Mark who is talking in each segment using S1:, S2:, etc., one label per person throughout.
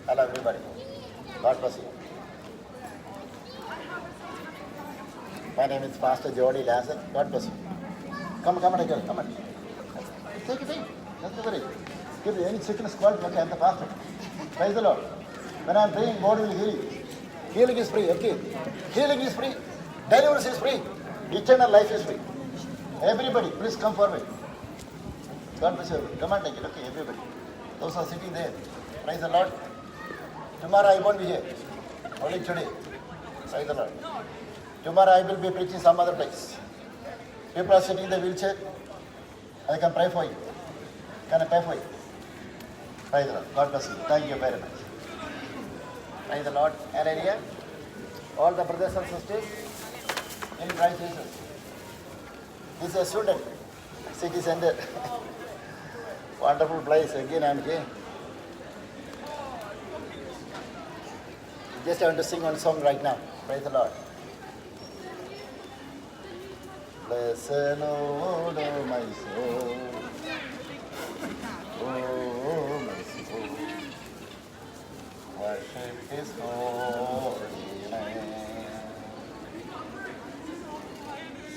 S1: Hello, everybody. God bless you. My name is Pastor Jody Lazar. God bless you. Come on, girl. Come on. Take it in. Just over it. Give any sickness called, okay, I'm the pastor. Praise the Lord. When I'm praying, God will heal you. Healing is free, okay? Healing is free. Deliverance is free. Eternal life is free. Everybody, please come forward. God bless you. Come on, take it, okay, everybody. Those are sitting there. Praise the Lord. Tomorrow I won't be here. Only today. Praise the Lord. Tomorrow I will be preaching some other place. People are sitting in the wheelchair. I can pray for you. Can I pray for you? Praise the Lord. God bless you. Thank you very much. Praise the Lord. Hallelujah. All the brothers and sisters in Christ Jesus. This is a student. City center. Wonderful place. Again I am here. Just I want to sing one song right now. Praise the Lord. Bless the Lord, oh my soul. Oh my soul. Worship His holy name.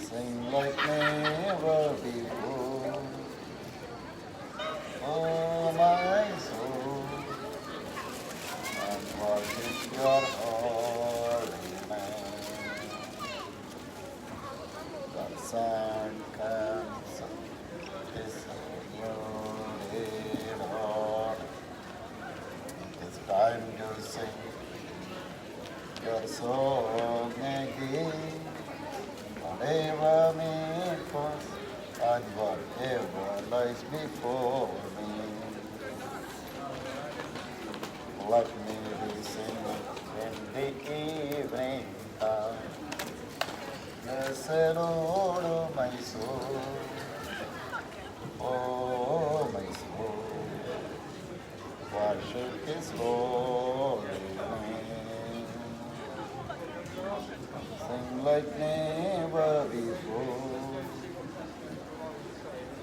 S1: Sing like never before. Oh my soul. And worship Your holy name. The sun comes up, is loaded on. It's time to sing Your song again. Whatever may pass and whatever lies before me. Let me be singing in the evening time. Bless the Lord, oh my soul. Oh my soul. Worship His holy name. Sing like never before.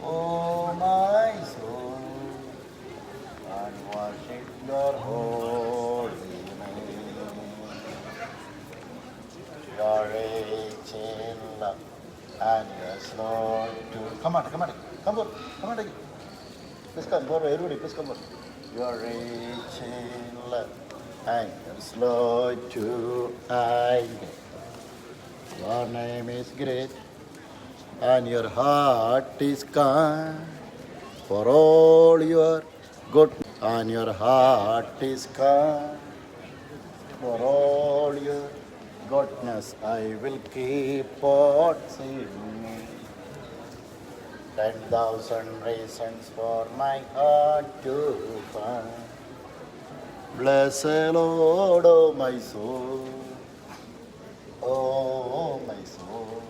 S1: Oh my soul. And worship Your holy name. You're rich in love and You're slow to... Come on. Come on. Please come forward, everybody, please come forward. You're rich in love and You're slow to anger. Your name is great and Your heart is kind. For all Your good and Your heart is kind. For all Your goodness I will keep on singing. 10,000 reasons for my heart to find. Bless the Lord, oh my soul. Oh my soul.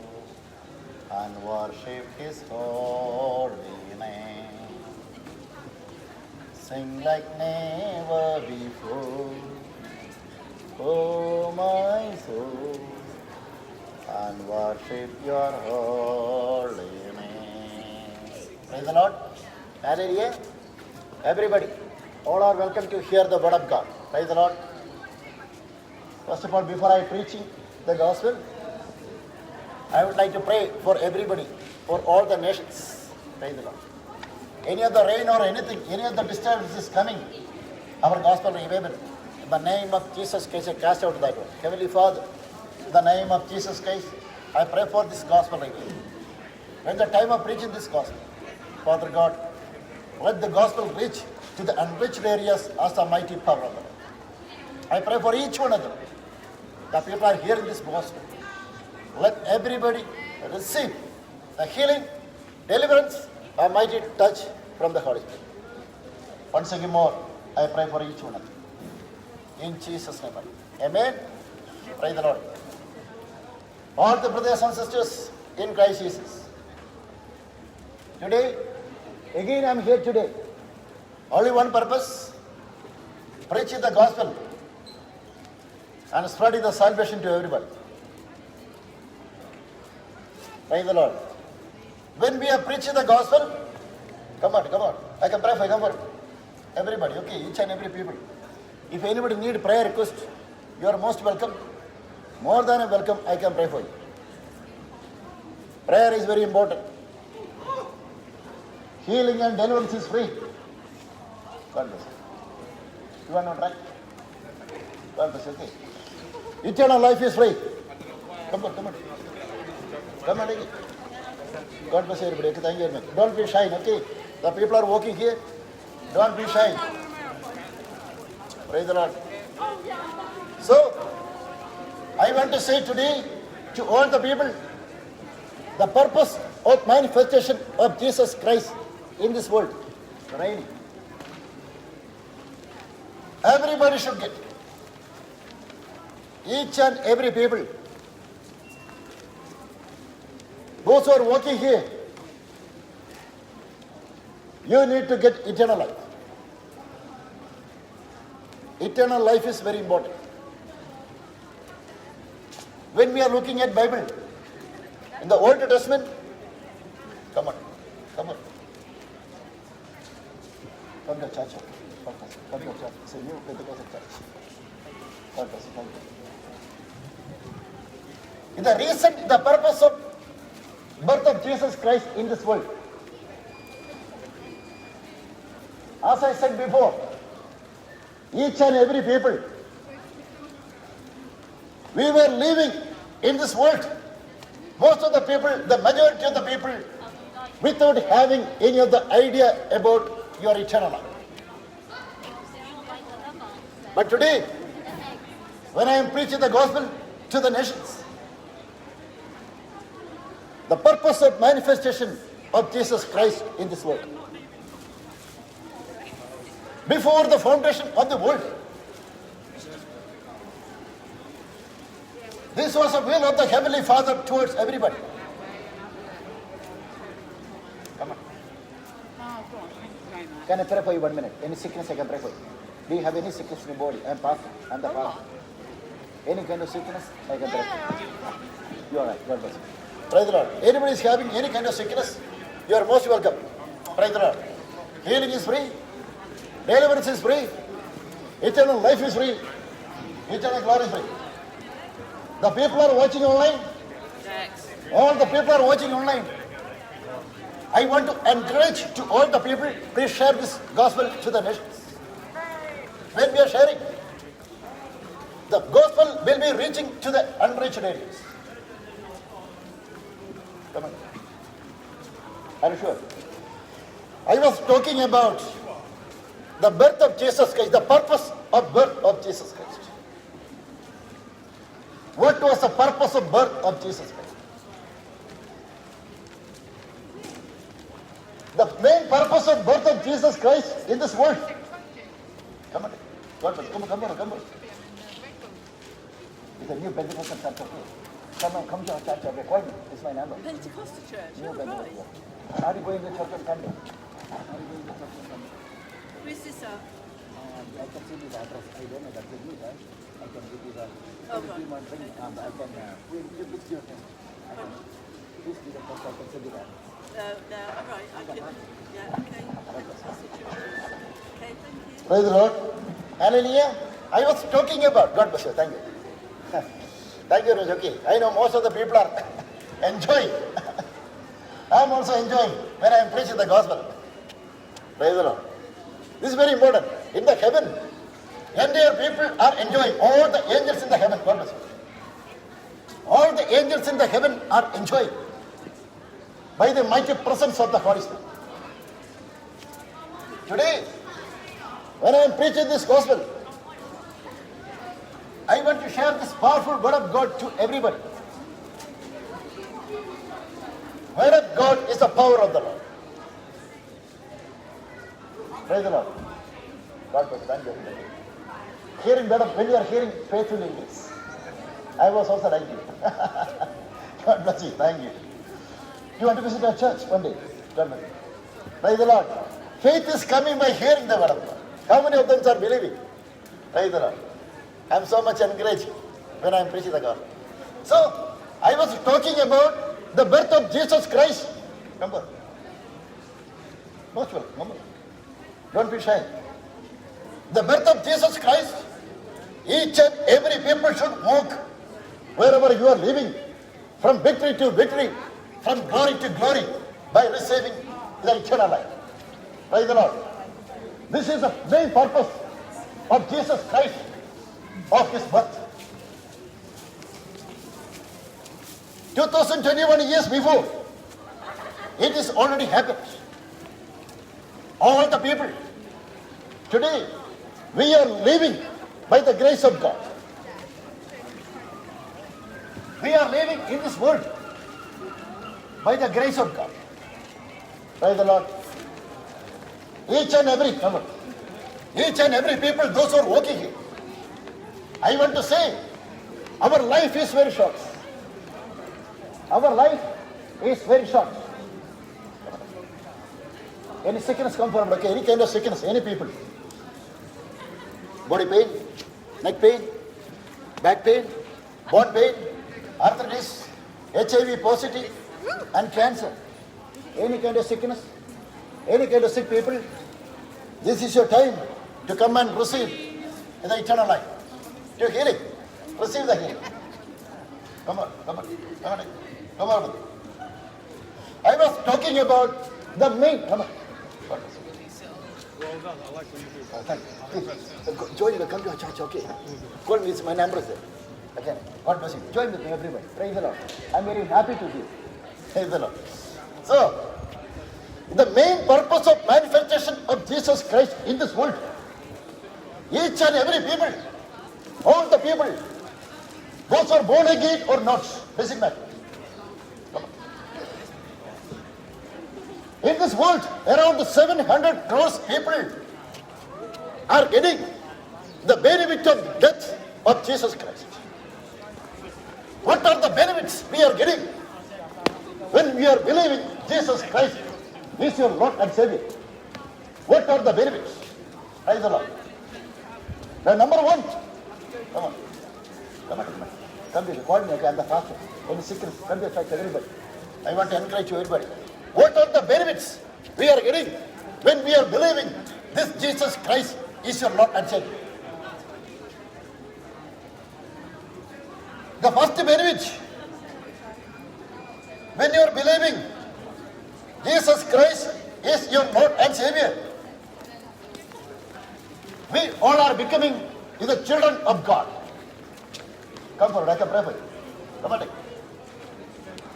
S1: And worship His holy name. Sing like never before. Oh my soul. And worship Your holy name. Praise the Lord. Hallelujah. Everybody, all are welcome to hear the word of God. Praise the Lord. First of all, before I preaching the gospel, I would like to pray for everybody, for all the nations. Praise the Lord. Any of the rain or anything, any of the disturbance is coming, our gospel will be able. In the name of Jesus Christ, I cast out that one. Heavenly Father, in the name of Jesus Christ, I pray for this gospel revival. When the time of preaching this gospel, Father God, let the gospel reach to the unreached areas as the mighty power of God. I pray for each one of them. The people are hearing this gospel. Let everybody receive the healing, deliverance, a mighty touch from the Holy Spirit. Once again more, I pray for each one of them. In Jesus' name. Amen. Praise the Lord. All the brothers and sisters in Christ Jesus. Today, again I am here today. Only one purpose, preaching the gospel and spreading the salvation to everybody. Praise the Lord. When we are preaching the gospel, come on. I can pray for you. Come on. Everybody, okay, each and every people. If anybody need prayer request, you are most welcome. More than a welcome, I can pray for you. Prayer is very important. Healing and deliverance is free. God bless you. You want to try? God bless you. Okay. Eternal life is free. Come on, come on. Come on, take it. God bless everybody. Okay, thank you very much. Don't be shy, okay? The people are walking here. Don't be shy. Praise the Lord. So, I want to say today to all the people, the purpose of manifestation of Jesus Christ in this world. Right? Everybody should get. Each and every people. Those who are working here, you need to get eternal life. Eternal life is very important. When we are looking at Bible, in the Old Testament, come on, come on. Come to church. Come to church. It's a new Pentecostal church. God bless you. Thank you. The reason, the purpose of birth of Jesus Christ in this world. As I said before, each and every people, we were living in this world. Most of the people, the majority of the people, without having any of the idea about your eternal life. But today, when I am preaching the gospel to the nations, the purpose of manifestation of Jesus Christ in this world. Before the foundation of the world, this was the will of the Heavenly Father towards everybody. Come on. Can I pray for you 1 minute? Any sickness I can pray for you. Do you have any sickness in your body? I am pastor. I am the pastor. Any kind of sickness I can pray for you. You are right. God bless you. Praise the Lord. Anybody is having any kind of sickness, you are most welcome. Praise the Lord. Healing is free. Deliverance is free. Eternal life is free. Eternal glory is free. The people are watching online. All the people are watching online. I want to encourage to all the people, please share this gospel to the nations. When we are sharing, the gospel will be reaching to the unreached areas. Come on. Are you sure? I was talking about the birth of Jesus Christ, the purpose of birth of Jesus Christ. What was the purpose of birth of Jesus Christ? The main purpose of birth of Jesus Christ in this world. Come on. Come on. It's a new Pentecostal church, okay? Come to our church, okay? Call me. It's my number.
S2: Pentecostal church?
S1: New Pentecostal.
S2: Right.
S1: Are you going to church on Sunday? Are you going to church on Sunday?
S2: Where's this at?
S1: I can see this address. I don't know that's the new, right? I can give you the.
S2: Oh, right.
S1: I can. You fix your thing. I can. Please give the post. I can send you that.
S2: No, all right. I can. Yeah, okay. Pentecostal church. Okay, thank you.
S1: Praise the Lord. Hallelujah. I was talking about. God bless you. Thank you. Thank you, Rose. Okay. I know most of the people are enjoying. I'm also enjoying when I am preaching the gospel. Praise the Lord. This is very important. In the heaven, entire people are enjoying. All the angels in the heaven. God bless you. All the angels in the heaven are enjoying by the mighty presence of the Holy Spirit. Today, when I am preaching this gospel, I want to share this powerful word of God to everybody. Word of God is the power of the Lord. Praise the Lord. God bless you. Thank you. Hearing word of, when you are hearing faithful English, I was also like you. God bless you. Thank you. You want to visit our church one day? God bless you. Praise the Lord. Faith is coming by hearing the word of God. How many of them are believing? Praise the Lord. I am so much encouraged when I am preaching the gospel. So, I was talking about the birth of Jesus Christ. Remember? Most welcome. Remember? Don't be shy. the birth of Jesus Christ, each and every people should walk wherever you are living, from victory to victory, from glory to glory, by receiving the eternal life. Praise the Lord. This is the main purpose of Jesus Christ, of his birth. 2021 years before, it is already happened. All the people, today, we are living by the grace of God. We are living in this world by the grace of God. Praise the Lord. Each and every people, those who are working here, I want to say, our life is very short. Our life is very short. Any sickness come forward, okay? Any kind of sickness, any people. Body pain, neck pain, back pain, bone pain, arthritis, HIV positive, and cancer. Any kind of sickness, any kind of sick people, this is your time to come and receive the eternal life. Your healing, receive the healing. Come on. I was talking about the main. Come on.
S3: Well done. I like what you do.
S1: Thank you. Join the come to our church, okay? Call me, it's my number there. Okay. God bless you. Join with me, everybody. Praise the Lord. I'm very happy to be. Praise the Lord. So, the main purpose of manifestation of Jesus Christ in this world, each and every people, all the people, those are born again or not, doesn't matter. In this world, around 700 crores people are getting the benefit of death of Jesus Christ. What are the benefits we are getting when we are believing Jesus Christ is your Lord and Savior? What are the benefits? Praise the Lord. The number one, come on. Come here, call me, okay, I'm the pastor. Any sickness, come here, fight everybody. I want to encourage you, everybody. What are the benefits we are getting when we are believing this Jesus Christ is your Lord and Savior? The first benefit, when you are believing Jesus Christ is your Lord and Savior, we all are becoming the children of God. Come forward, I can pray for you. Come on.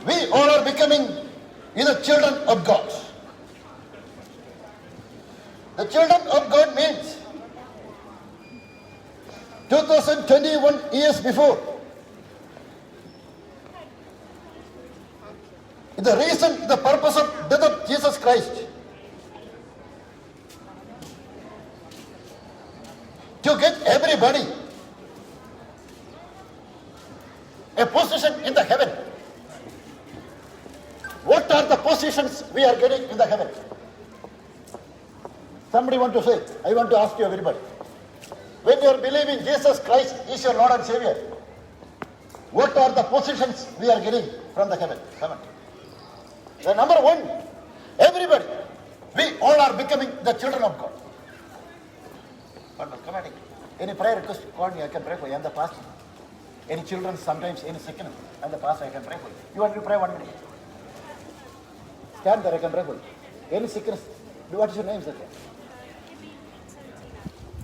S1: We all are becoming the children of God. The children of God means 2021 years before, the reason, the purpose of death of Jesus Christ, to get everybody a position in the heaven. What are the positions we are getting in the heaven? Somebody want to say? I want to ask you, everybody. When you are believing Jesus Christ is your Lord and Savior, what are the positions we are getting from the heaven? Come on. The number one, everybody, we all are becoming the children of God. Come on. Any prayer request, call me, I can pray for you. I am the pastor. Any children, sometimes any sickness, I am the pastor, I can pray for you. You want to pray 1 minute? Stand there, I can pray for you. Any sickness, what is your name, sir?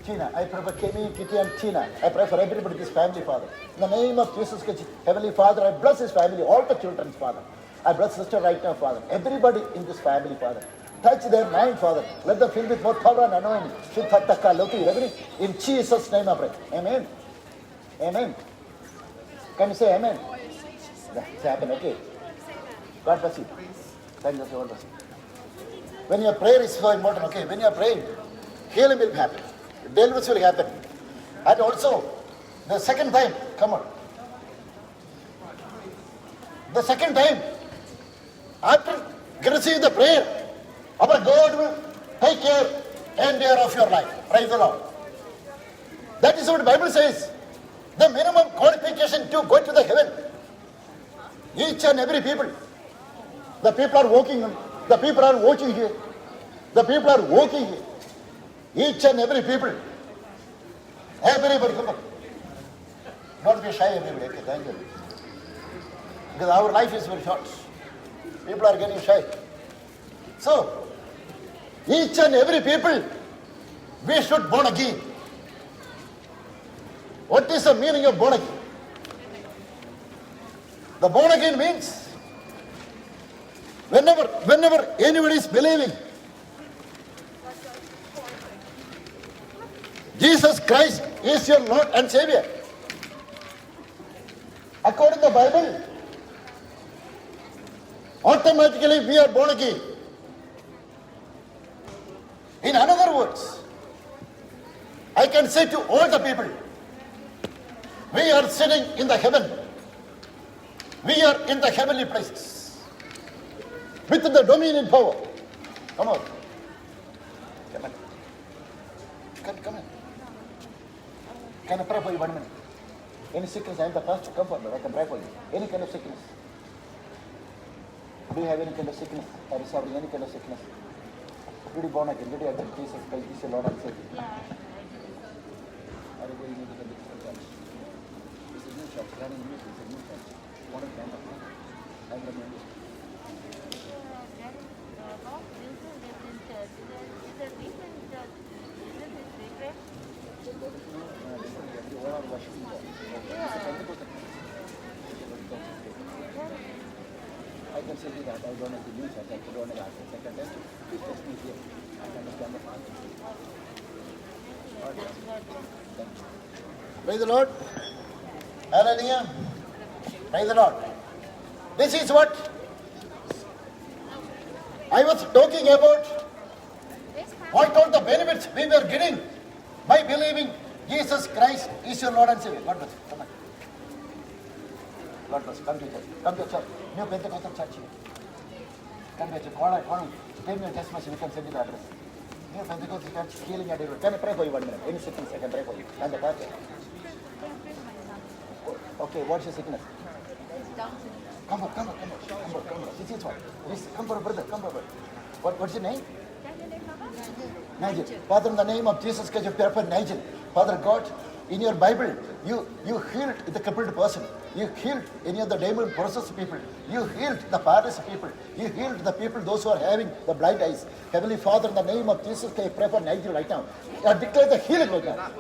S1: Tina, I pray for Kemi, Kitty and Tina. I pray for everybody, this family, Father. In the name of Jesus Christ, Heavenly Father, I bless this family, all the children, Father. I bless sister right now, Father. Everybody in this family, Father. Touch their mind, Father. Let them fill with more power and anointing. In Jesus' name I pray. Amen. Amen. Can you say amen? It's happened, okay. God bless you. Thank you, God bless you. When your prayer is so important, okay, when you are praying, healing will happen. Deliverance will happen. And also, the second time, come on. The second time, after you receive the prayer, our God will take care and care of your life. Praise the Lord. That is what the Bible says. The minimum qualification to go to the heaven. Each and every people. The people are walking. The people are watching here. The people are walking here. Each and every people. Everybody, come on. Don't be shy, everybody. Okay, thank you. Because our life is very short. People are getting shy. So, each and every people, we should born again. What is the meaning of born again? The born again means whenever anybody is believing Jesus Christ is your Lord and Savior, according to the Bible, automatically we are born again. In other words, I can say to all the people, we are sitting in the heaven. We are in the heavenly places with the dominion power. Come on. Come on. Come on. Can I pray for you 1 minute? Any sickness, I am the first to come forward. I can pray for you. Any kind of sickness. Do you have any kind of sickness? Are you suffering any kind of sickness? Did you born again? Did you accept Jesus Christ is your Lord and Savior?
S4: Yeah.
S1: Are you going into the different church? This is new church. Learning English is a new church. What a kind of thing. I'm the member. I can say that I don't have the new church. I don't have the second test. Please test me here. I can understand the Father. Praise the Lord. Hallelujah. Praise the Lord. This is what I was talking about. What all the benefits we were getting by believing Jesus Christ is your Lord and Savior. God bless you. Come on. God bless you. Come to church. Come to church. New Pentecostal church here. Come to church. Call. Give me a text message. We can send you the address. New Pentecostal church healing at everywhere. Can I pray for you 1 minute? Any sickness I can pray for you. And the pastor. Okay, what's your sickness? Come on. This is what. Come for brother. What's your name? Nigel. Father, in the name of Jesus Christ, you pray for Nigel. Father God, in your Bible, you healed the crippled person. You healed any of the demon possessed people. You healed the paralyzed people. You healed the people, those who are having the blind eyes. Heavenly Father, in the name of Jesus Christ, I pray for Nigel right now. I declare the healing right now.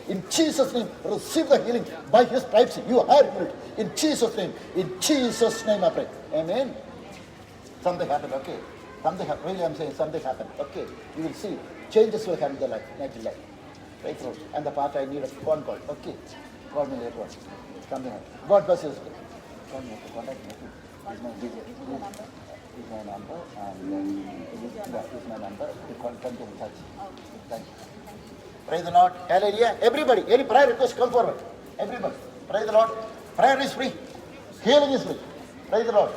S1: In Jesus' name, receive the healing. By His stripes, you are healed. In Jesus' name I pray. Amen. Something happened, okay. Something happened. Really, I'm saying something happened. Okay. You will see. Changes will happen in the life, Nigel life. Right through. And the part I need a phone call. Okay. Call me later on. Something happened. God bless you. Call me. Contact me. Here's my number. And here's my number. You come to the church. Thank you. Praise the Lord. Hallelujah. Everybody, any prayer request, come forward. Everybody. Praise the Lord. Prayer is free. Healing is free. Praise the Lord.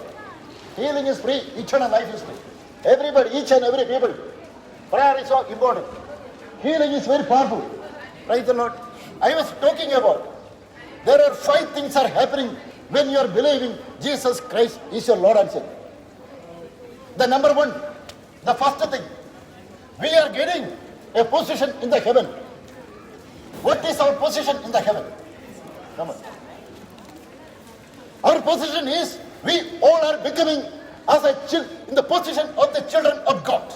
S1: Healing is free. Eternal life is free. Everybody, each and every people. Prayer is so important. Healing is very powerful. Praise the Lord. I was talking about there are 5 things are happening when you are believing Jesus Christ is your Lord and Savior. The number 1, the first thing, we are getting a position in the heaven. What is our position in the heaven? Come on. Our position is we all are becoming as in the position of the children of God.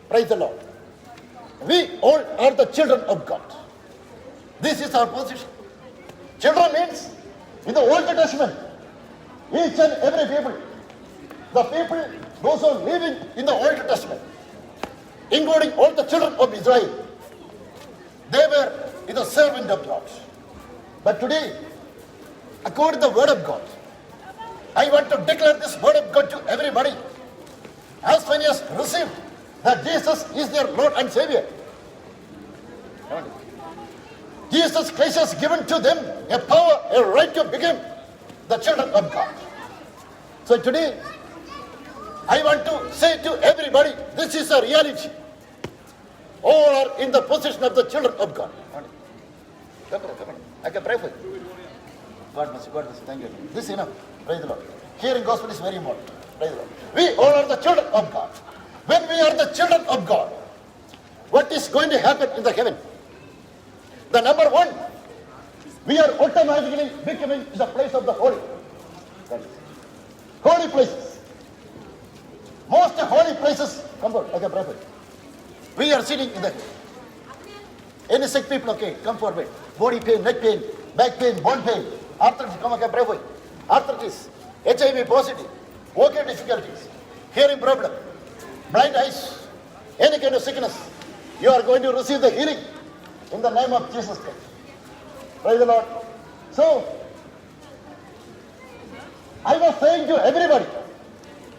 S1: Praise the Lord. We all are the children of God. This is our position. Children means in the Old Testament, each and every people, the people, those who are living in the Old Testament, including all the children of Israel, they were the servant of God. But today, according to the word of God, I want to declare this word of God to everybody. As many as received that Jesus is their Lord and Savior, Jesus Christ has given to them a power, a right to become the children of God. So today, I want to say to everybody, this is a reality. All are in the position of the children of God. Come on. I can pray for you. God bless you. Thank you. This is enough. Praise the Lord. Hearing gospel is very important. Praise the Lord. We all are the children of God. When we are the children of God, what is going to happen in the heaven? The number one, we are automatically becoming the place of the holy. Holy places. Most holy places, come forward, like a prophet. We are sitting in the, any sick people, okay, come forward. Body pain, neck pain, back pain, bone pain, arthritis, come, I can pray for you. Arthritis, HIV positive, vocal difficulties, hearing problem, blind eyes, any kind of sickness, you are going to receive the healing in the name of Jesus Christ. Praise the Lord. So, I was saying to everybody,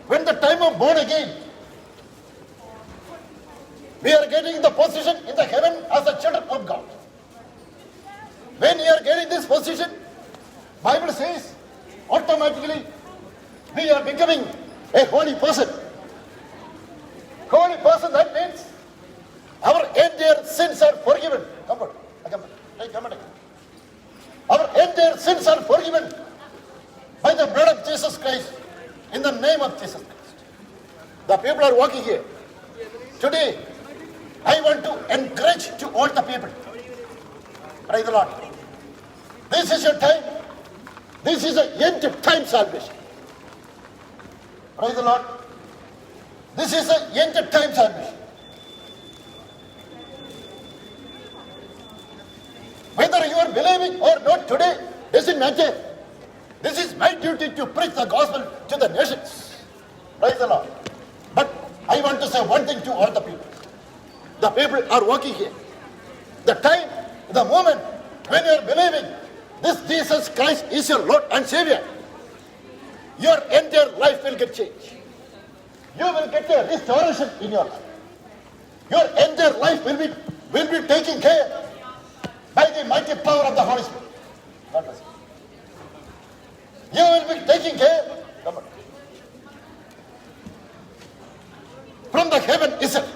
S1: when the time of born again, we are getting the position in the heaven as the children of God. When you are getting this position, Bible says, automatically we are becoming a holy person. Holy person, that means our entire sins are forgiven. Come on, come on. Our entire sins are forgiven by the blood of Jesus Christ, in the name of Jesus Christ. The people are walking here. Today, I want to encourage to all the people. Praise the Lord. This is your time. This is the end of time salvation. Praise the Lord. This is the end of time salvation. Whether you are believing or not today, doesn't matter. This is my duty to preach the gospel to the nations. Praise the Lord. But I want to say one thing to all the people. The people are working here. The time, the moment when you are believing this Jesus Christ is your Lord and Savior, your entire life will get changed. You will get a restoration in your life. Your entire life will be taken care by the mighty power of the Holy Spirit. God bless you. You will be taken care, come on, from the heaven itself.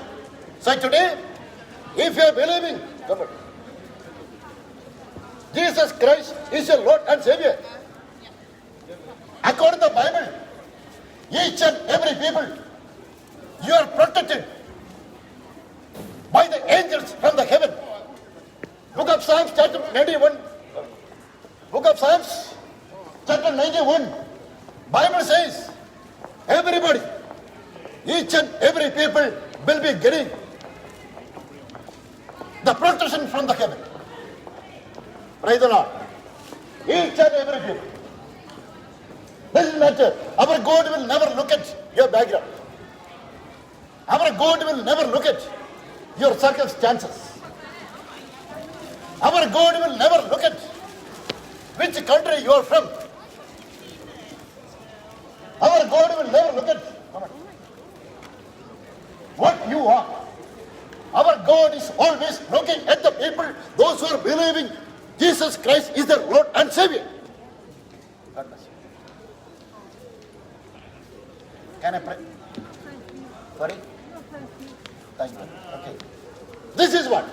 S1: So today, if you are believing, come on, Jesus Christ is your Lord and Savior. According to the Bible, each and every people, you are protected by the angels from the heaven. Book of Psalms, chapter 91. Book of Psalms, chapter 91. Bible says, everybody, each and every people will be getting the protection from the heaven. Praise the Lord. Each and every people. Doesn't matter. Our God will never look at your background. Our God will never look at your circumstances. Our God will never look at which country you are from. Our God will never look at what you are. Our God is always looking at the people, those who are believing Jesus Christ is their Lord and Savior. God bless you. Can I pray? Sorry? Thank you. Okay. This is what?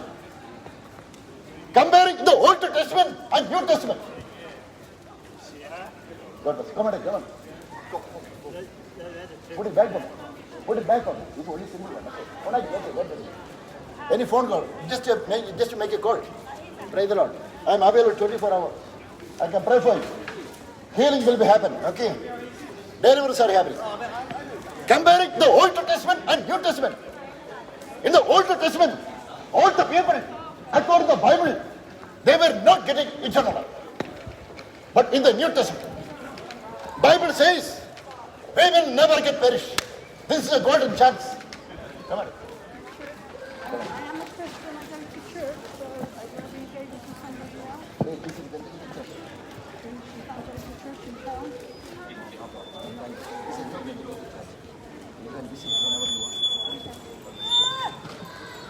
S1: Comparing the Old Testament and New Testament. God bless you. Come on. Put it back on. Put it back on. It's only single one. Okay. Any phone call? Just to make a call. Praise the Lord. I am available 24 hours. I can pray for you. Healing will be happening. Okay. Deliverance are happening. Comparing the Old Testament and New Testament. In the Old Testament, all the people, according to the Bible, they were not getting eternal life. But in the New Testament, Bible says, we will never get perished. This is a golden chance. Come on.
S4: I am a Christian, I go to church, so I don't engage with somebody else. You can't go to church in town.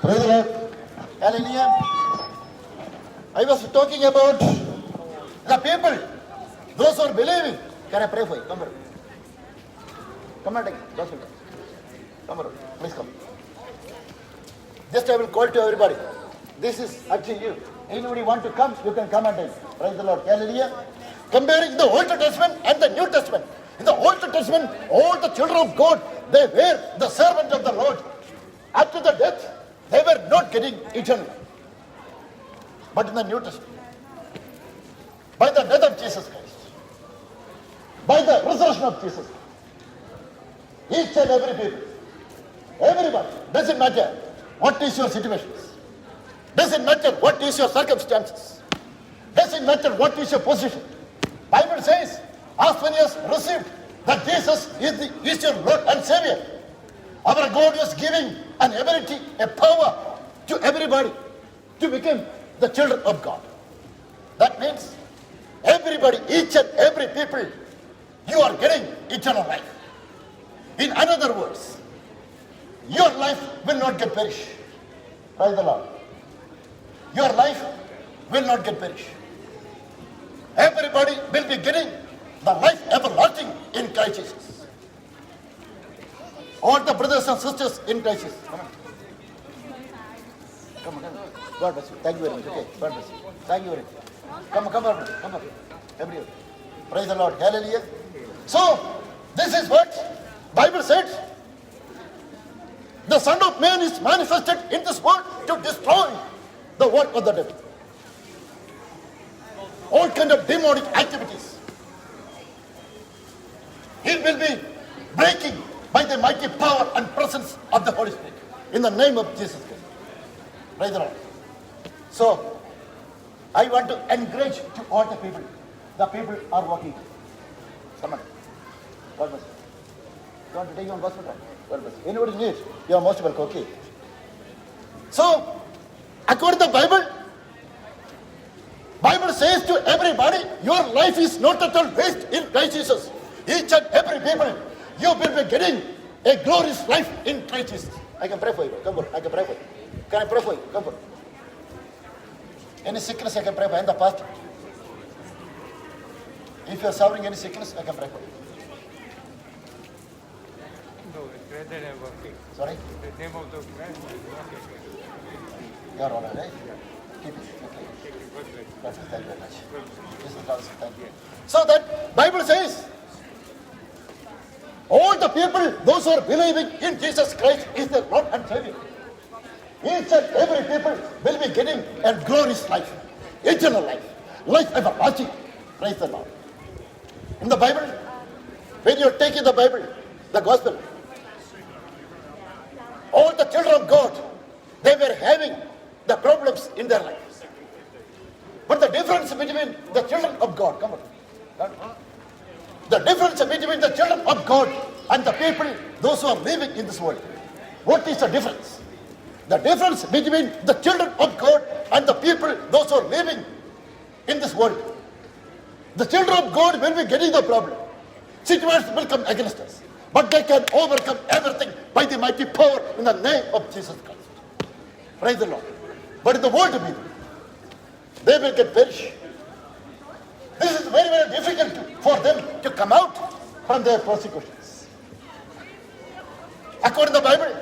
S1: Praise the Lord. Hallelujah. I was talking about the people, those who are believing. Can I pray for you? Come here. Come and take it. Come here. Please come. Just I will call to everybody. This is up to you. Anybody want to come, you can come and take. Praise the Lord. Hallelujah. Comparing the Old Testament and the New Testament. In the Old Testament, all the children of God, they were the servant of the Lord. After the death, they were not getting eternal life. But in the New Testament, by the death of Jesus Christ, by the resurrection of Jesus Christ, each and every people, everybody, doesn't matter what is your situations, doesn't matter what is your circumstances, doesn't matter what is your position. Bible says, as many as received that Jesus is your Lord and Savior, our God is giving an ability, a power to everybody to become the children of God. That means everybody, each and every people, you are getting eternal life. In other words, your life will not get perished. Praise the Lord. Your life will not get perished. Everybody will be getting the life everlasting in Christ Jesus. All the brothers and sisters in Christ Jesus. Come on. God bless you. Thank you very much. Okay. God bless you. Thank you very much. Come on. Everyone. Praise the Lord. Hallelujah. So, this is what Bible said. The Son of Man is manifested in this world to destroy the work of the devil. All kind of demonic activities. It will be breaking by the mighty power and presence of the Holy Spirit. In the name of Jesus Christ. Praise the Lord. So, I want to encourage to all the people. The people are working. Come on. God bless you. You want to take your own hospital? God bless you. Anybody needs, you are most welcome. Okay. So, according to the Bible says to everybody, your life is not at all waste in Christ Jesus. Each and every people, you will be getting a glorious life in Christ Jesus. I can pray for you. Come on. I can pray for you. Can I pray for you? Come on. Any sickness, I can pray for you. I'm the pastor. If you are suffering any sickness, I can pray for you.
S3: No, the brethren are working.
S1: Sorry?
S3: The name of the man is working.
S1: You are all right, right? Keep it. Okay.
S3: God bless.
S1: That's it. Thank you very much. Jesus, God, thank you. So that Bible says, all the people, those who are believing in Jesus Christ is their Lord and Savior. Each and every people will be getting a glorious life, eternal life, life everlasting. Praise the Lord. In the Bible, when you're taking the Bible, the gospel, all the children of God, they were having the problems in their lives. But the difference between the children of God, come on. The difference between the children of God and the people, those who are living in this world. What is the difference? The difference between the children of God and the people, those who are living in this world. The children of God will be getting the problem. Situations will come against us. But they can overcome everything by the mighty power in the name of Jesus Christ. Praise the Lord. But in the world people, they will get perished. This is very, very difficult for them to come out from their persecutions. According to the Bible,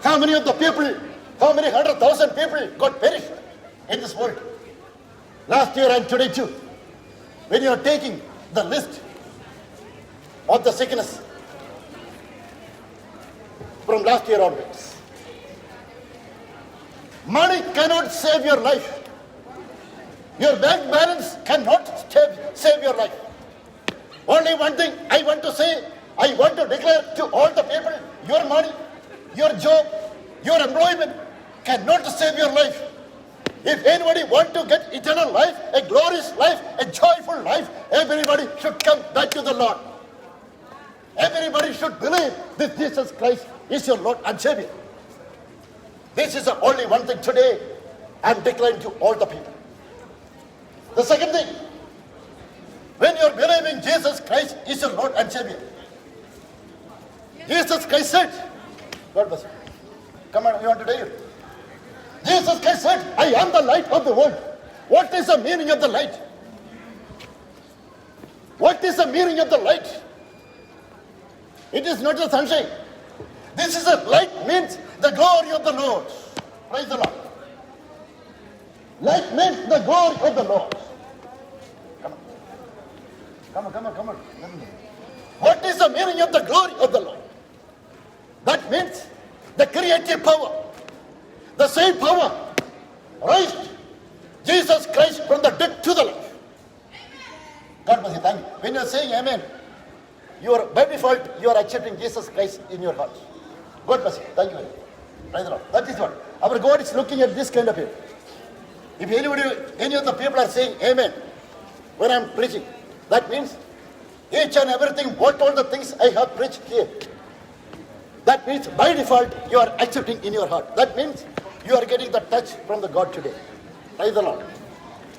S1: how many of the people, how many 100,000 people got perished in this world? Last year and today too. When you are taking the list of the sickness from last year onwards, money cannot save your life. Your bank balance cannot save your life. Only one thing I want to say, I want to declare to all the people, your money, your job, your employment cannot save your life. If anybody want to get eternal life, a glorious life, a joyful life, everybody should come back to the Lord. Everybody should believe that Jesus Christ is your Lord and Savior. This is the only one thing today I'm declaring to all the people. The second thing, when you're believing Jesus Christ is your Lord and Savior, Jesus Christ said, God bless you. Come on, you want to tell you? Jesus Christ said, I am the light of the world. What is the meaning of the light? What is the meaning of the light? It is not the sunshine. This is a light means the glory of the Lord. Praise the Lord. Light means the glory of the Lord. Come on. What is the meaning of the glory of the Lord? That means the creative power, The same power raised Jesus Christ from the dead to the life. God bless you. Thank you. When you are saying amen, by default, you are accepting Jesus Christ in your heart. God bless you. Thank you very much. Praise the Lord. That is what. Our God is looking at this kind of people. If any of the people are saying amen when I am preaching, that means each and everything, what all the things I have preached here. That means by default, you are accepting in your heart. That means you are getting the touch from the God today. Praise the Lord.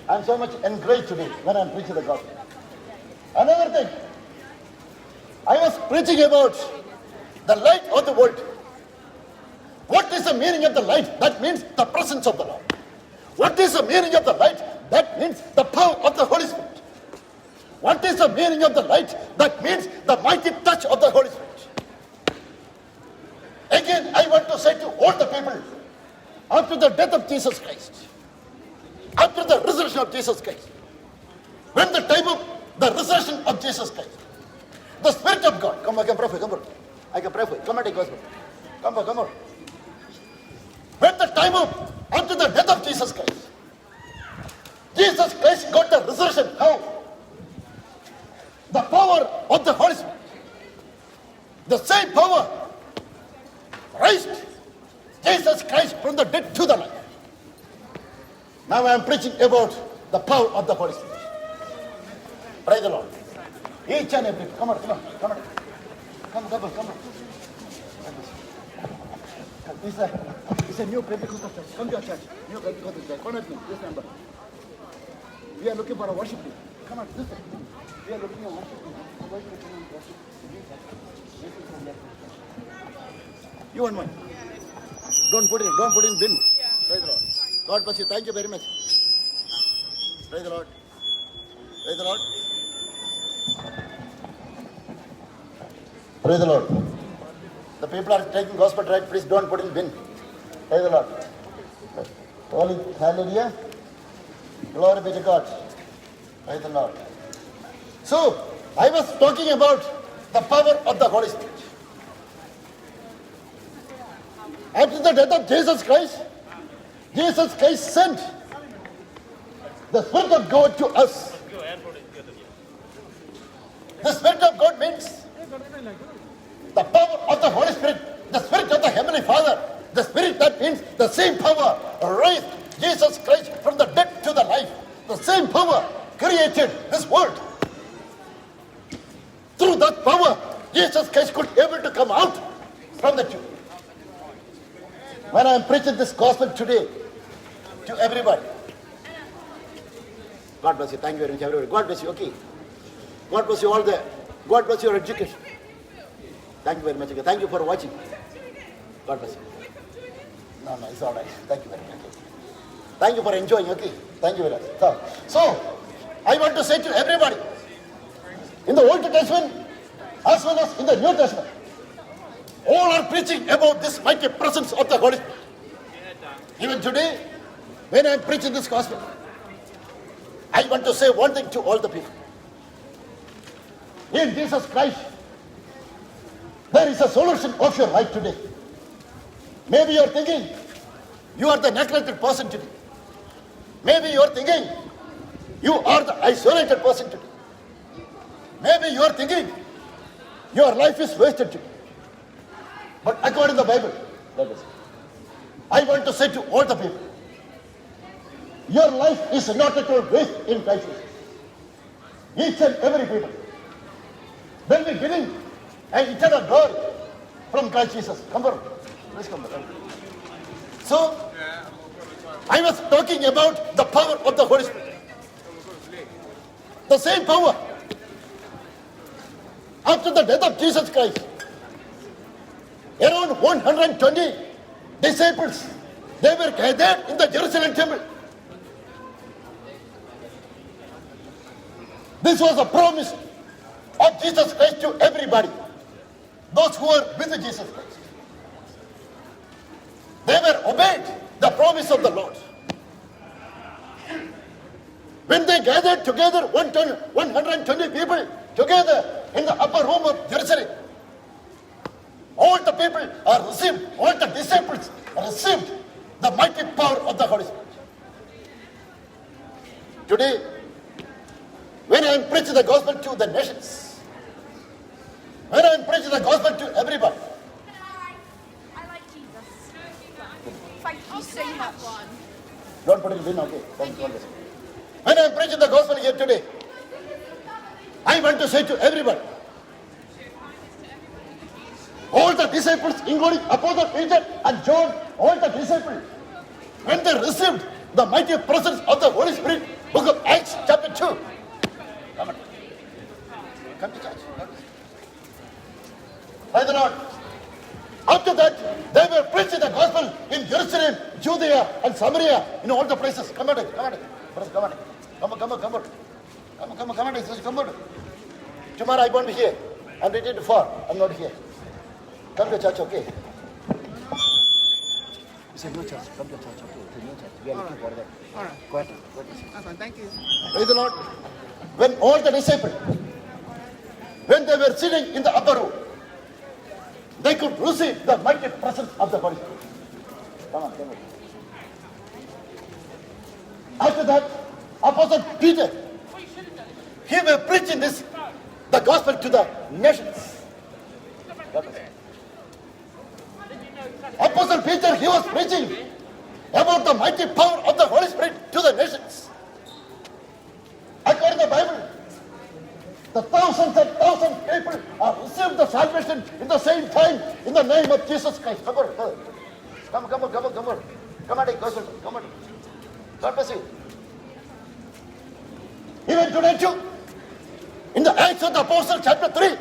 S1: I am so much encouraged today when I am preaching the gospel. Another thing, I was preaching about the light of the world. What is the meaning of the light? That means the presence of the Lord. What is the meaning of the light? That means the power of the Holy Spirit. What is the meaning of the light? That means the mighty touch of the Holy Spirit. Again, I want to say to all the people, after the death of Jesus Christ, after the resurrection of Jesus Christ, when the time of the resurrection of Jesus Christ, the Spirit of God, come, I can pray for you, come on. I can pray for you, come and take gospel. Come on. When the time of, after the death of Jesus Christ, Jesus Christ got the resurrection. How? The power of the Holy Spirit. The same power raised Jesus Christ from the dead to the life. Now I am preaching about the power of the Holy Spirit. Praise the Lord. Each and every, come on. It's a new Pentecostal church. Come to our church. New Pentecostal church. Come with me. This number. We are looking for a worship team. Come on, this way. We are looking for a worship team. You want one? Don't put in bin. Praise the Lord. God bless you. Thank you very much. Praise the Lord. Praise the Lord. Praise the Lord. The people are taking gospel right. Please don't put in bin. Praise the Lord. Holy hallelujah. Glory be to God. Praise the Lord. So, I was talking about the power of the Holy Spirit. After the death of Jesus Christ sent the Spirit of God to us. The Spirit of God means the power of the Holy Spirit, the Spirit of the Heavenly Father, the Spirit that means the same power raised Jesus Christ from the dead to the life. The same power created this world. Through that power, Jesus Christ could be able to come out from the tomb. When I am preaching this gospel today to everybody, God bless you. Thank you very much, everybody. God bless you. Okay. God bless you all there. God bless your education. Thank you very much. Thank you for watching. God bless you. No, it's all right. Thank you very much. Thank you for enjoying. Okay. Thank you very much. So, I want to say to everybody, in the Old Testament as well as in the New Testament, all are preaching about this mighty presence of the Holy Spirit. Even today, when I am preaching this gospel, I want to say one thing to all the people. In Jesus Christ, there is a solution of your life today. Maybe you are thinking you are the neglected person today. Maybe you are thinking you are the isolated person today. Maybe you are thinking your life is wasted today. But according to the Bible, I want to say to all the people, your life is not at all waste in Christ Jesus. Each and every people will be getting an eternal glory from Christ Jesus. Come on. Please come on. So, I was talking about the power of the Holy Spirit. The same power. After the death of Jesus Christ, around 120 disciples, they were gathered in the Jerusalem temple. This was a promise of Jesus Christ to everybody, those who were with Jesus Christ. They were obeyed the promise of the Lord. When they gathered together, 120 people together in the upper room of Jerusalem, all the people are received, all the disciples are received the mighty power of the Holy Spirit. Today, when I am preaching the gospel to the nations, when I am preaching the gospel to everybody,
S4: I like Jesus. Thank you so much.
S1: don't put it in, okay? Thank you. When I am preaching the gospel here today, I want to say to everybody, all the disciples, including Apostle Peter and John, all the disciples, when they received the mighty presence of the Holy Spirit, book of Acts chapter 2. Come on. Come to church. Praise the Lord. After that, they were preaching the gospel in Jerusalem, Judea, and Samaria, in all the places. Come on, brother, come on. Come on. Tomorrow I won't be here. I'm ready to fall. I'm not here. Come to church, okay? It's a new church. Come to church, okay? It's a new church. We are looking for that.
S5: All right.
S1: Go ahead.
S5: Okay, thank you.
S1: Praise the Lord. When all the disciples, when they were sitting in the upper room, they could receive the mighty presence of the Holy Spirit. Come on. After that, Apostle Peter, he was preaching the gospel to the nations. Apostle Peter, he was preaching about the mighty power of the Holy Spirit to the nations. According to the Bible, the thousands and thousands of people have received the salvation in the same time in the name of Jesus Christ. Come on. Come on. Come on. God bless you. Even today too, in the Acts of the Apostles chapter 3,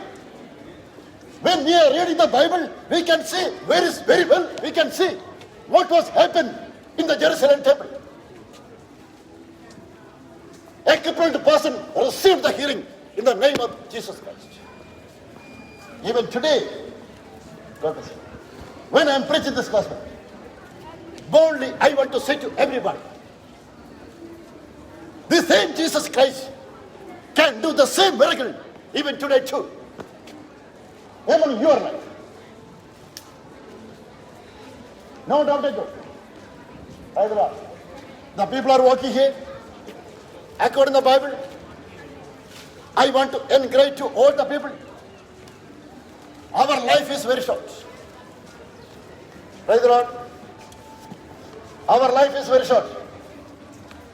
S1: when we are reading the Bible, we can see very well, we can see what was happened in the Jerusalem temple. A crippled person received the healing in the name of Jesus Christ. Even today, God bless you, when I am preaching this gospel, boldly I want to say to everybody, the same Jesus Christ can do the same miracle even today too. Even in your life. No doubt at all. Praise the Lord. The people are walking here according to the Bible. I want to encourage to all the people. Our life is very short. Praise the Lord. Our life is very short.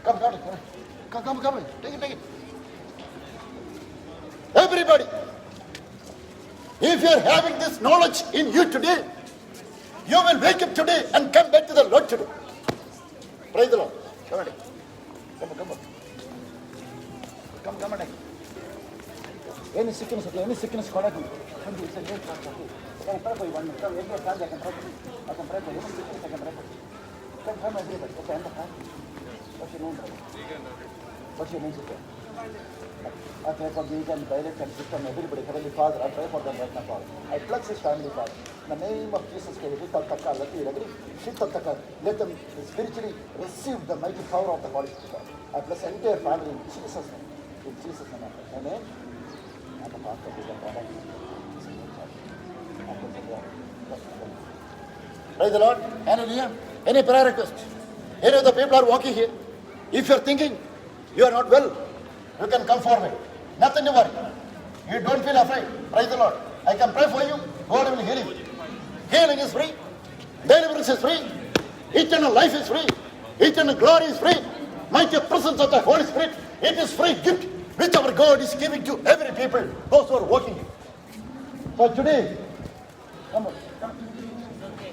S1: Come. Take it. Everybody, if you are having this knowledge in you today, you will wake up today and come back to the Lord today. Praise the Lord. Come on. Any sickness, connect me. When you say, I can pray for you. One minute. Come, every time I can pray for you. I can pray for you. Any sickness, I can pray for you. Come, everybody. Okay, understand? What's your name, brother? What's your name, sister? I pray for these and direct and sister and everybody. Heavenly Father, I pray for them right now, Father. I bless his family, Father. In the name of Jesus Christ, let them spiritually receive the mighty power of the Holy Spirit. I bless the entire family in Jesus' name. In Jesus' name, amen. And the pastor is the Father. Praise the Lord. Hallelujah. Any prayer request? Any of the people are walking here. If you are thinking you are not well, you can come forward. Nothing to worry. You don't feel afraid. Praise the Lord. I can pray for you. God will heal you. Healing is free. Deliverance is free. Eternal life is free. Eternal glory is free. Mighty presence of the Holy Spirit. It is free gift which our God is giving to every people, those who are walking. So today, come on.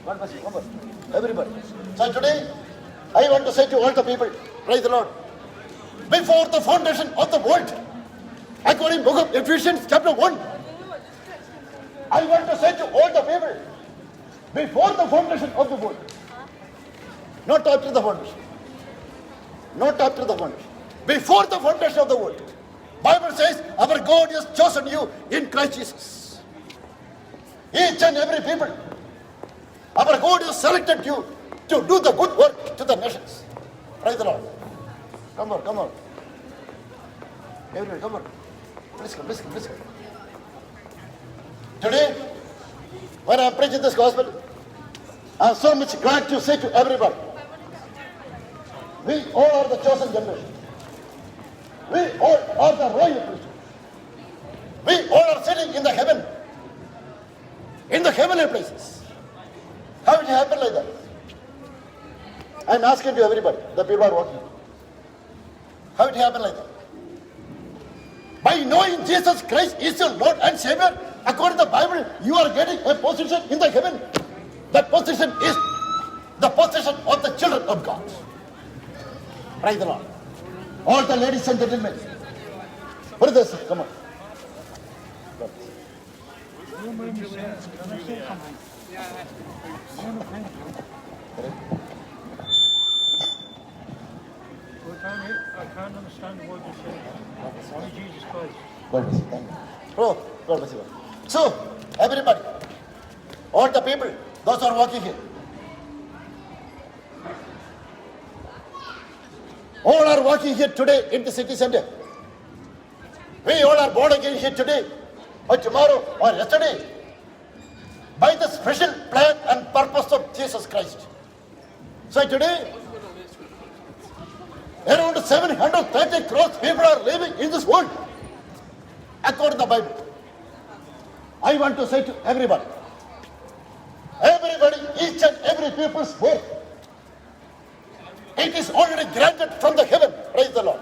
S1: God bless you. Come on. Everybody. So today, I want to say to all the people, praise the Lord. Before the foundation of the world, according to the book of Ephesians chapter 1, I want to say to all the people, before the foundation of the world, not after the foundation, not after the foundation, before the foundation of the world, Bible says our God has chosen you in Christ Jesus. Each and every people, our God has selected you to do the good work to the nations. Praise the Lord. Come on. Everybody, come on. Please come. Today, when I am preaching this gospel, I am so much glad to say to everybody, We all are the chosen generation. We all are the royal priesthood. We all are sitting in the heaven, in the heavenly places. How did it happen like that? I'm asking to everybody, the people are walking. How did it happen like that? By knowing Jesus Christ is your Lord and Savior, according to the Bible, you are getting a position in the heaven. That position is the position of the children of God. Praise the Lord. All the ladies and gentlemen, brothers, come on.
S3: I can't understand the word you say. Only Jesus Christ.
S1: God bless you. Thank you. Oh, God bless you. So, everybody, all the people, those who are walking here, all are walking here today in the city center. We all are born again here today, or tomorrow, or yesterday, by the special plan and purpose of Jesus Christ. So today, around 730 crores people are living in this world, according to the Bible. I want to say to everybody, each and every people's birth, it is already granted from the heaven. Praise the Lord.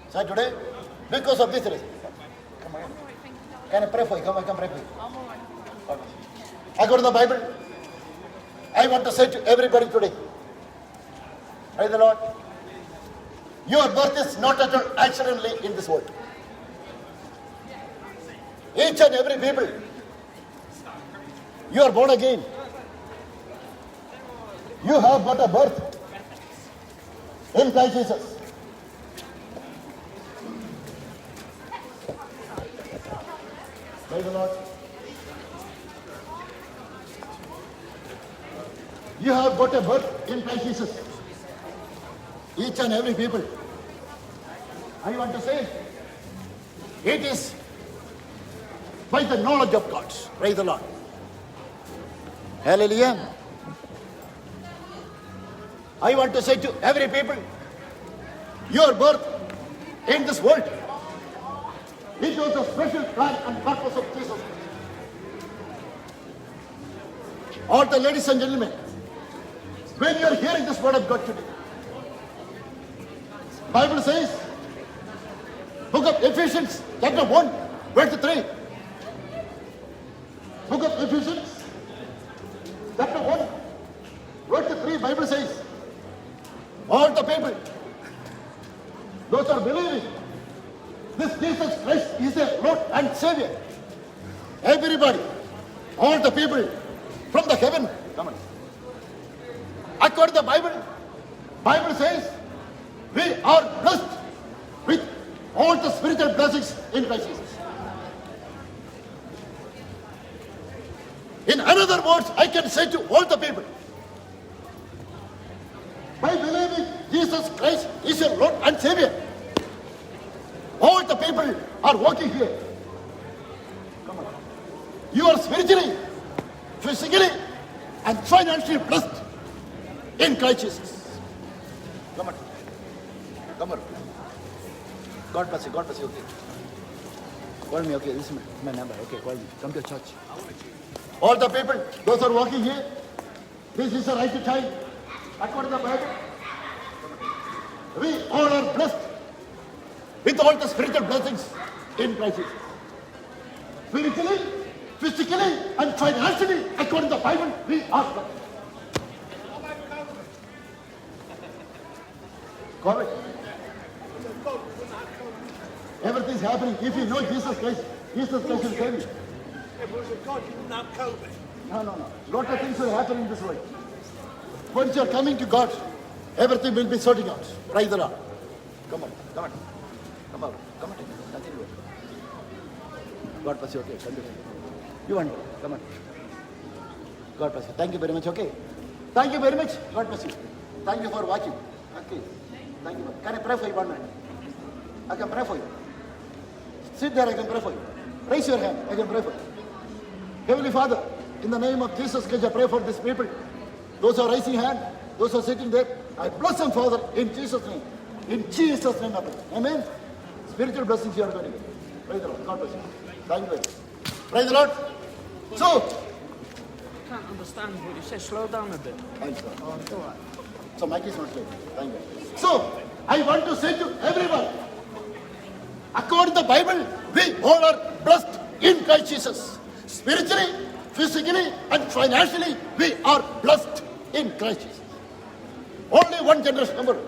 S1: So today, because of this reason, come on. Can I pray for you? Come, I can pray for you. According to the Bible, I want to say to everybody today, praise the Lord, your birth is not at all accidentally in this world. Each and every people, you are born again. You have got a birth in Christ Jesus. Praise the Lord. You have got a birth in Christ Jesus. Each and every people. I want to say, it is by the knowledge of God. Praise the Lord. Hallelujah. I want to say to every people, your birth in this world, it was a special plan and purpose of Jesus. All the ladies and gentlemen, when you are hearing this word of God today, Bible says, book of Ephesians, chapter 1, verse 3. Book of Ephesians, chapter 1, verse 3, Bible says, all the people, those are believing, this Jesus Christ is their Lord and Savior. Everybody, all the people from the heaven, come on. According to the Bible says, we are blessed with all the spiritual blessings in Christ Jesus. In other words, I can say to all the people, by believing Jesus Christ is your Lord and Savior, all the people are walking here. Come on. You are spiritually, physically, and financially blessed in Christ Jesus. Come on. Come on. God bless you. God bless you. Okay. Call me. Okay. This is my number. Okay. Call me. Come to church. All the people, those who are walking here, this is the right time. According to the Bible, we all are blessed with all the spiritual blessings in Christ Jesus. Spiritually, physically, and financially, according to the Bible, we are blessed. Correct. Everything is happening. If you know Jesus Christ will save you.
S5: If it was a God, you wouldn't have COVID.
S1: No. Lot of things will happen in this world. Once you are coming to God, everything will be sorting out. Praise the Lord. Come on. Continue. God bless you. Okay, continue. You want to? Come on. God bless you. Thank you very much. Okay. Thank you very much. God bless you. Thank you for watching. Okay. Thank you. Can I pray for you 1 minute? I can pray for you. Sit there, I can pray for you. Raise your hand, I can pray for you. Heavenly Father, in the name of Jesus Christ, I pray for these people. Those who are raising hand, those who are sitting there, I bless them, Father, in Jesus' name. In Jesus' name, I pray. Amen. Spiritual blessings you are going to get. Praise the Lord. God bless you. Thank you very much. Praise the Lord. So,
S3: Can't understand what you say. Slow down a bit.
S1: thank you.
S3: Oh, it's all right.
S1: So Mike is not late. Thank you. So, I want to say to everyone, according to the Bible, we all are blessed in Christ Jesus. Spiritually, physically, and financially, we are blessed in Christ Jesus. Only one generation, remember.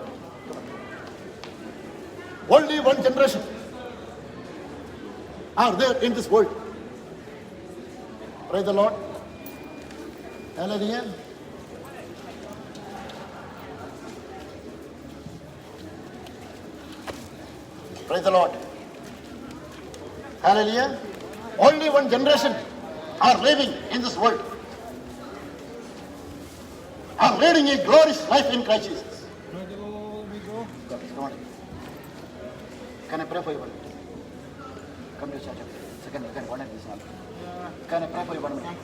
S1: Only one generation are there in this world. Praise the Lord. Hallelujah. Praise the Lord. Hallelujah. Only one generation are living in this world, are leading a glorious life in Christ Jesus.
S3: Let me go.
S1: Come on. Can I pray for you? Come to church. Second, you can one at this one. Can I pray for you 1 minute?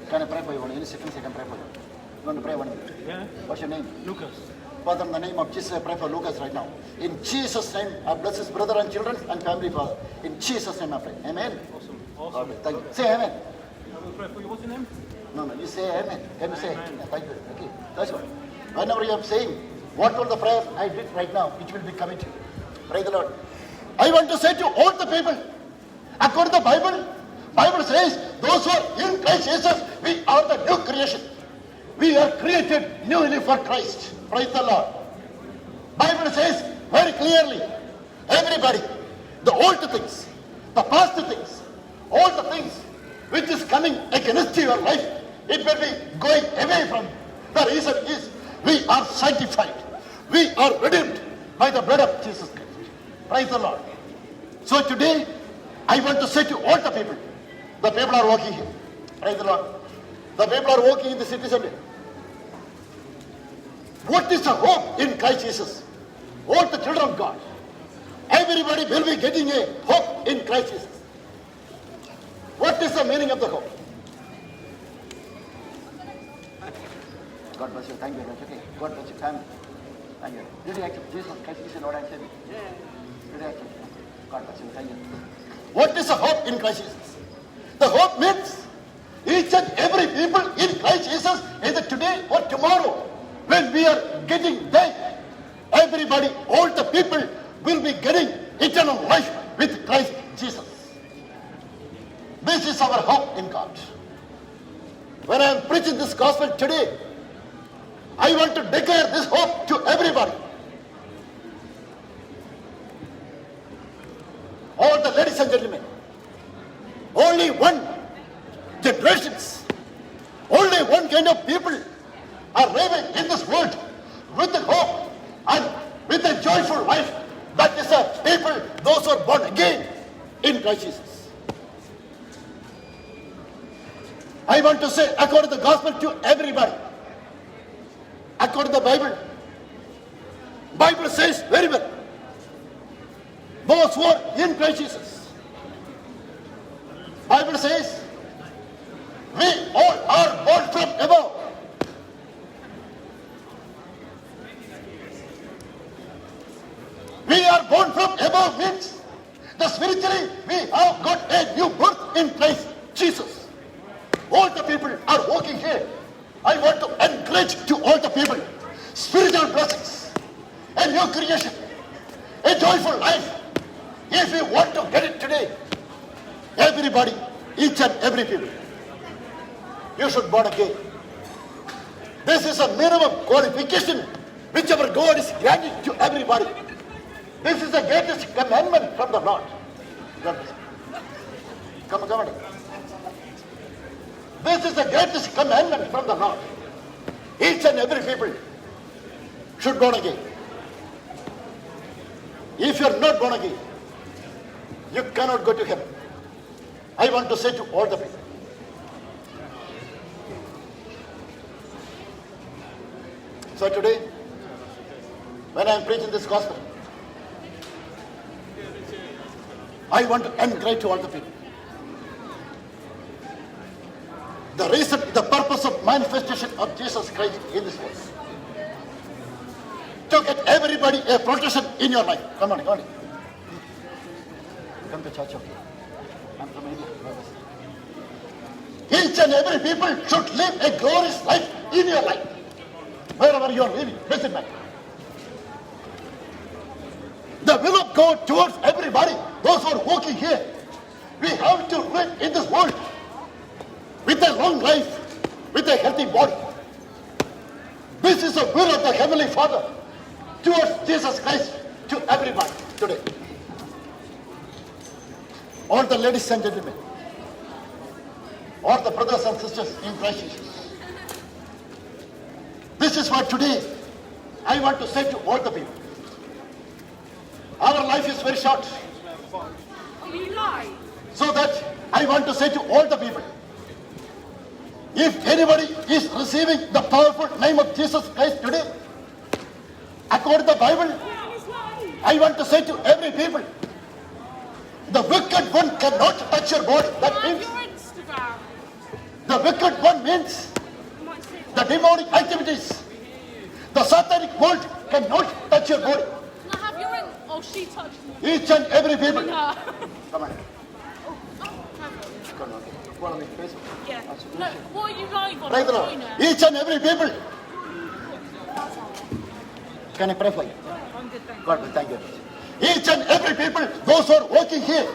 S1: Can I pray for you 1 minute? In seconds, I can pray for you. You want to pray 1 minute?
S3: Yeah.
S1: What's your name?
S3: Lucas.
S1: Father, in the name of Jesus, I pray for Lucas right now. In Jesus' name, I bless his brother and children and family, Father. In Jesus' name, I pray. Amen.
S3: Awesome.
S1: Okay, thank you. Say amen.
S3: I will pray for you. What's your name?
S1: No, you say amen. Can you say?
S3: Amen.
S1: Yeah, thank you. Okay, that's what. Whenever you are saying, what all the prayer I did right now, it will be coming to you. Praise the Lord. I want to say to all the people, according to the Bible says, those who are in Christ Jesus, we are the new creation. We are created newly for Christ. Praise the Lord. Bible says very clearly, everybody, the old things, the past things, all the things which is coming against your life, it will be going away from. The reason is we are sanctified. We are redeemed by the blood of Jesus Christ. Praise the Lord. So today, I want to say to all the people are working here. Praise the Lord. The people are working in the city center. What is the hope in Christ Jesus? All the children of God. Everybody will be getting a hope in Christ Jesus. What is the meaning of the hope? God bless you. Thank you. That's okay. God bless you. Family. Thank you. Did you accept Jesus Christ is Lord and Savior? Did you accept? God bless you. Thank you. What is the hope in Christ Jesus? The hope means each and every people in Christ Jesus, either today or tomorrow, when we are getting there, everybody, all the people will be getting eternal life with Christ Jesus. This is our hope in God. When I am preaching this gospel today, I want to declare this hope to everybody. All the ladies and gentlemen, only one generations, only one kind of people are living in this world with a hope and with a joyful life. That is the people, those who are born again in Christ Jesus. I want to say, according to the gospel, to everybody, according to the Bible says very well, those who are in Christ Jesus. Bible says, we all are born from above. We are born from above means the spiritually we have got a new birth in Christ Jesus. All the people are walking here. I want to encourage to all the people spiritual blessings, a new creation, a joyful life. If you want to get it today, everybody, each and every people, you should born again. This is a minimum qualification which our God is granting to everybody. This is the greatest commandment from the Lord. Come on. This is the greatest commandment from the Lord. Each and every people should born again. If you are not born again, you cannot go to heaven. I want to say to all the people, so today, when I am preaching this gospel, I want to encourage to all the people. The reason, the purpose of manifestation of Jesus Christ in this world. to get everybody a protection in your life. Come on, come on. Come to church, okay? I'm from India. Each and every people should live a glorious life in your life. Wherever you are living, listen back. The will of God towards everybody, those who are walking here, we have to live in this world with a long life, with a healthy body. This is the will of the Heavenly Father towards Jesus Christ to everybody today. All the ladies and gentlemen, all the brothers and sisters in Christ Jesus. This is what today I want to say to all the people. Our life is very short.
S4: Oh, you lie.
S1: So that I want to say to all the people, if anybody is receiving the powerful name of Jesus Christ today, according to the Bible, I want to say to every people, the wicked one cannot touch your body. That means
S4: Your Instagram.
S1: the wicked one means
S4: You might see it.
S1: the demonic activities, the satanic world cannot touch your body.
S4: Can I have your Oh, she touched me.
S1: Each and every people.
S4: No.
S1: Come on.
S4: Oh,
S1: Come on. Follow me, please.
S4: yeah. No, what are you live on?
S1: Pray the
S4: Join
S1: Lord.
S4: her.
S1: Each and every people. Can I pray for you?
S4: I'm good, thank you.
S1: God, thank you. Each and every people, those who are working here,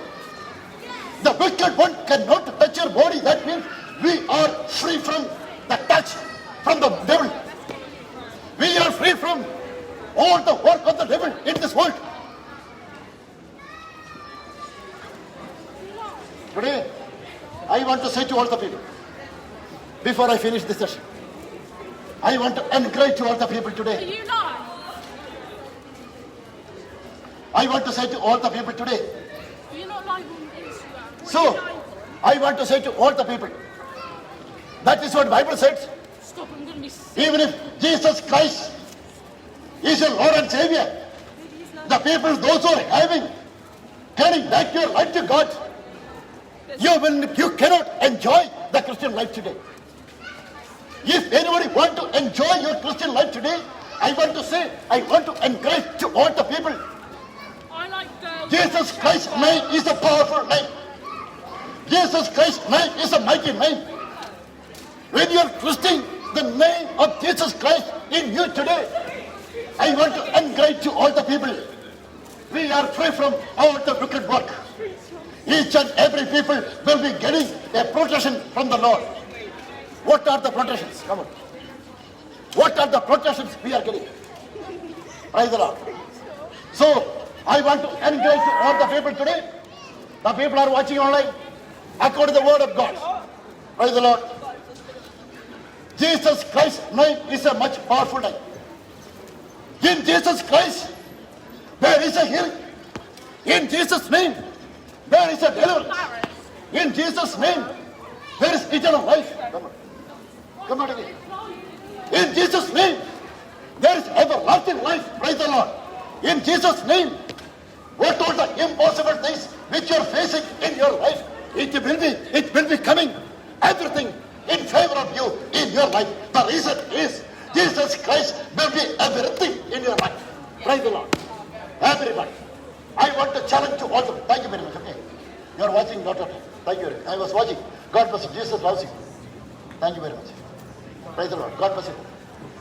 S1: the wicked one cannot touch your body. That means we are free from the touch from the devil. We are free from all the work of the devil in this world. Today, I want to say to all the people, before I finish this session, I want to encourage to all the people
S4: Are
S1: today.
S4: you live?
S1: I want to say to all the people today.
S4: You're not live on Instagram. What are
S1: So,
S4: you live on?
S1: I want to say to all the people, that is what Bible says.
S4: Stop, I'm going to be sick.
S1: Even if Jesus Christ is your Lord and Savior, the people, those who are having, turning back your life to God, you cannot enjoy the Christian life today. If anybody want to enjoy your Christian life today, I want to say, I want to encourage to all the people,
S4: I like girls.
S1: Jesus Christ's name is a powerful name. Jesus Christ's name is a mighty name. When you are trusting the name of Jesus Christ in you today, I want to encourage to all the people, we are free from all the wicked work. Each and every people will be getting a protection from the Lord. What are the protections? Come on. What are the protections we are getting? Praise the Lord. So, I want to encourage to all the people today. The people are watching online. According to the word of God. Praise the Lord. Jesus Christ's name is a much powerful name. In Jesus Christ, there is a healing. In Jesus' name, there is a deliverance. In Jesus' name, there is eternal life. Come on. Come on to me. In Jesus' name, there is everlasting life. Praise the Lord. In Jesus' name, what all the impossible things which you are facing in your life, it will be coming. Everything in favor of you in your life. The reason is Jesus Christ will be everything in your life. Praise the Lord. Everybody. I want to challenge you all. Thank you very much. Okay. You are watching, not okay. Thank you very much. I was watching. God bless you. Jesus loves you. Thank you very much. Praise the Lord. God bless you.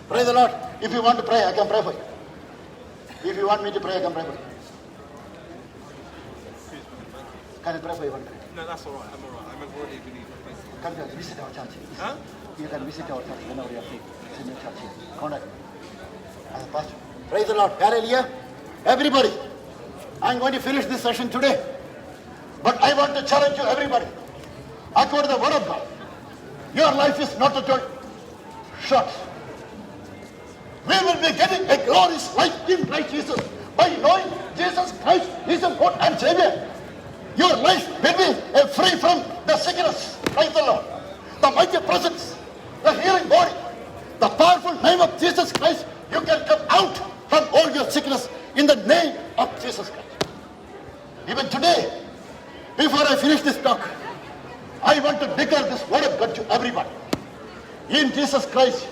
S1: Praise the Lord. If you want to pray, I can pray for you. If you want me to pray, I can pray for you. Can I pray for you one time?
S5: No, that's all right. I'm all right. I'm already a believer. Basically.
S1: Come here, visit our church.
S5: Huh?
S1: You can visit our church whenever you are free. It's in your church here. Contact me. As a pastor. Praise the Lord. Hallelujah. Everybody, I'm going to finish this session today. But I want to challenge you, everybody. According to the word of God, your life is not at all short. We will be getting a glorious life in Christ Jesus by knowing Jesus Christ is the Lord and Savior. Your life will be free from the sickness. Praise the Lord. The mighty presence, the healing body, the powerful name of Jesus Christ. You can come out from all your sickness in the name of Jesus Christ. Even today, before I finish this talk, I want to declare this word of God to everybody. In Jesus Christ,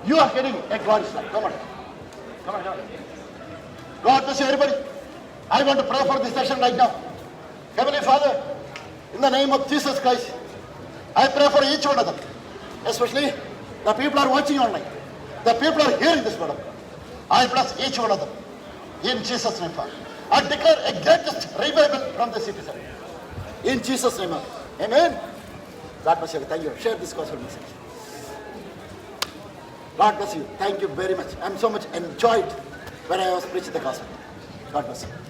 S1: you are getting a glorious life. Come on. God bless you, everybody. I want to pray for this session right now. Heavenly Father, in the name of Jesus Christ, I pray for each one of them, especially the people are watching online, the people are hearing this word of God. I bless each one of them in Jesus' name, Father. I declare a greatest revival from the citizen. In Jesus' name, amen. God bless you. Thank you. Share this gospel message. God bless you. Thank you very much. I'm so much enjoyed when I was preaching the gospel. God bless you.